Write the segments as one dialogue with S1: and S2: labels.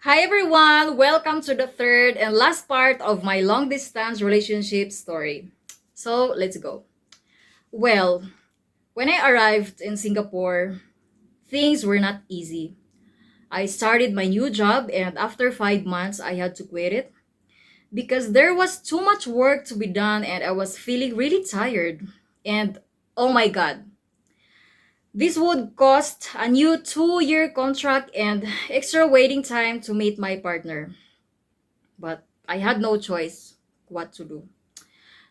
S1: Hi everyone, welcome to the third and last part of my long distance relationship story. So let's go. Well, when I arrived in Singapore, things were not easy. I started my new job, and after 5 months, I had to quit it because there was too much work to be done and I was feeling really tired. And oh my god, this would cost a new 2-year contract and extra waiting time to meet my partner. But I had no choice what to do.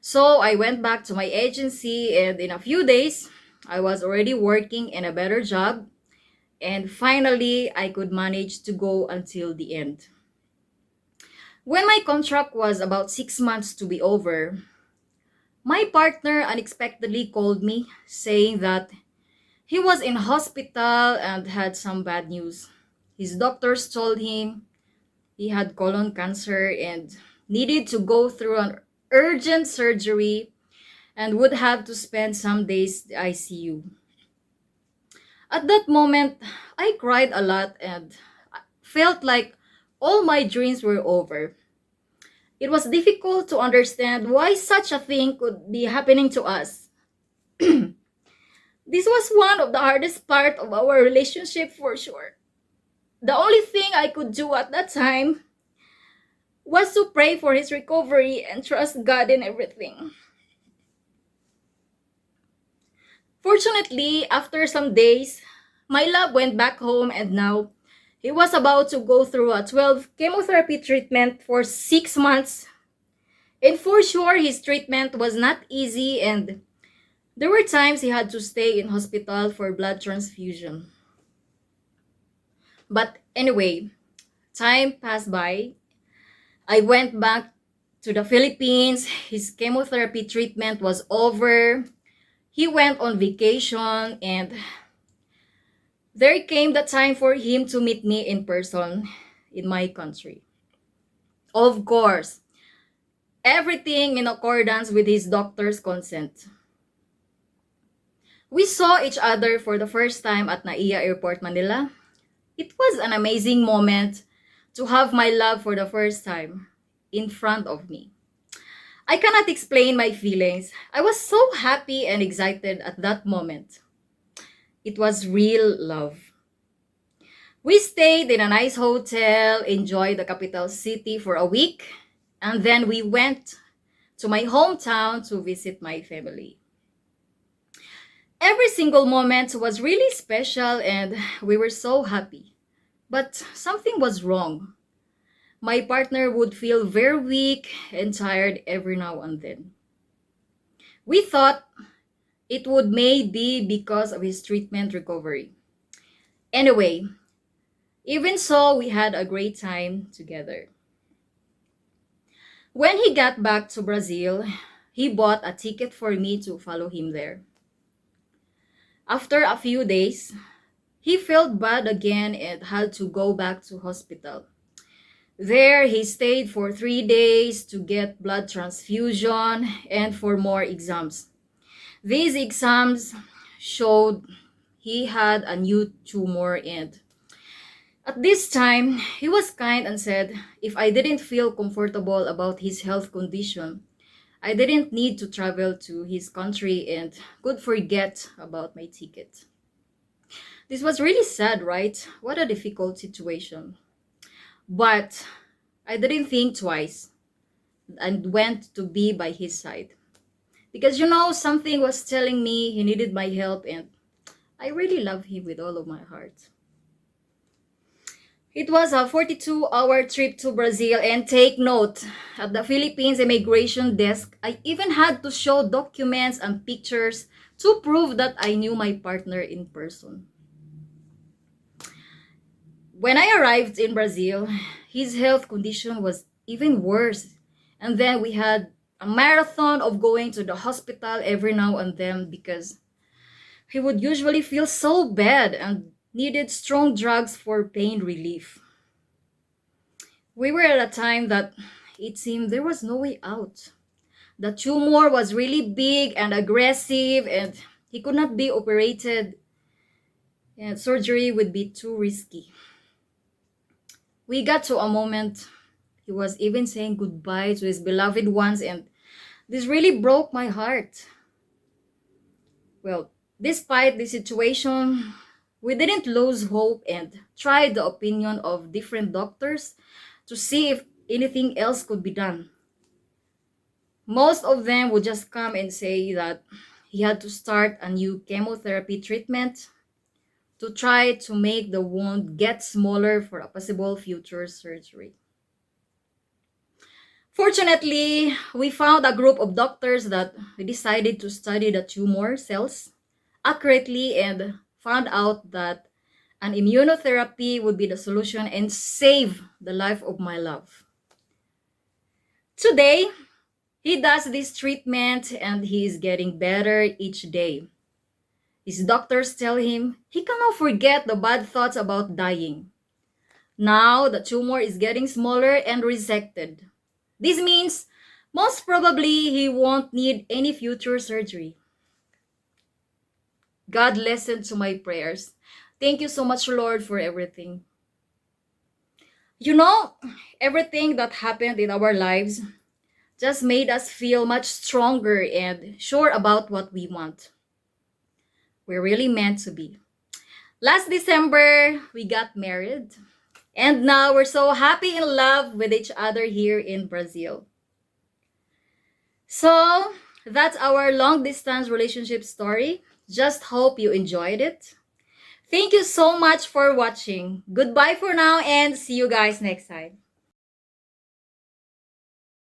S1: So I went back to my agency, and in a few days, I was already working in a better job, and finally, I could manage to go until the end. When my contract was about 6 months to be over, my partner unexpectedly called me saying that he was in hospital and had some bad news. His doctors told him he had colon cancer and needed to go through an urgent surgery and would have to spend some days in the ICU. At that moment, I cried a lot and felt like all my dreams were over. It was difficult to understand why such a thing could be happening to us. This was one of the hardest part of our relationship for sure. The only thing I could do at that time was to pray for his recovery and trust God in everything. Fortunately, after some days, my love went back home and now he was about to go through a 12 chemotherapy treatment for 6 months. And for sure, his treatment was not easy and there were times he had to stay in hospital for blood transfusion. But anyway, time passed by. I went back to the Philippines. His chemotherapy treatment was over. He went on vacation and there came the time for him to meet me in person in my country. Of course, everything in accordance with his doctor's consent. We saw each other for the first time at Naiya Airport, Manila. It was an amazing moment to have my love for the first time in front of me. I cannot explain my feelings. I was so happy and excited at that moment. It was real love. We stayed in a nice hotel, enjoyed the capital city for a week, and then we went to my hometown to visit my family. Every single moment was really special and we were so happy. But something was wrong. My partner would feel very weak and tired every now and then. We thought it would maybe because of his treatment recovery. Anyway, even so, we had a great time together. When he got back to Brazil, he bought a ticket for me to follow him there. After a few days, he felt bad again and had to go back to hospital. There, he stayed for 3 days to get blood transfusion and for more exams. These exams showed he had a new tumor, and at this time, he was kind and said if I didn't feel comfortable about his health condition, I didn't need to travel to his country and could forget about my ticket. This was really sad, right? What a difficult situation. But I didn't think twice and went to be by his side. Because something was telling me he needed my help and I really love him with all of my heart. It was a 42-hour trip to Brazil, and take note, at the Philippines immigration desk, I even had to show documents and pictures to prove that I knew my partner in person. When I arrived in Brazil, his health condition was even worse. And then we had a marathon of going to the hospital every now and then because he would usually feel so bad and needed strong drugs for pain relief. We were at a time that it seemed there was no way out. The tumor was really big and aggressive, and he could not be operated, and surgery would be too risky. We got to a moment he was even saying goodbye to his beloved ones, and this really broke my heart. Well, despite the situation, we didn't lose hope and tried the opinion of different doctors to see if anything else could be done. Most of them would just come and say that he had to start a new chemotherapy treatment to try to make the wound get smaller for a possible future surgery. Fortunately, we found a group of doctors that decided to study the tumor cells accurately and found out that an immunotherapy would be the solution and save the life of my love. Today, he does this treatment and he is getting better each day. His doctors tell him he cannot forget the bad thoughts about dying. Now the tumor is getting smaller and resected. This means most probably he won't need any future surgery. God listened to my prayers. Thank you so much, Lord, for everything. You know, everything that happened in our lives just made us feel much stronger and sure about what we want. We're really meant to be. Last December, we got married. And now we're so happy in love with each other here in Brazil. So, that's our long distance relationship story. Just hope you enjoyed it. Thank you so much for watching. Goodbye for now and see you guys next time.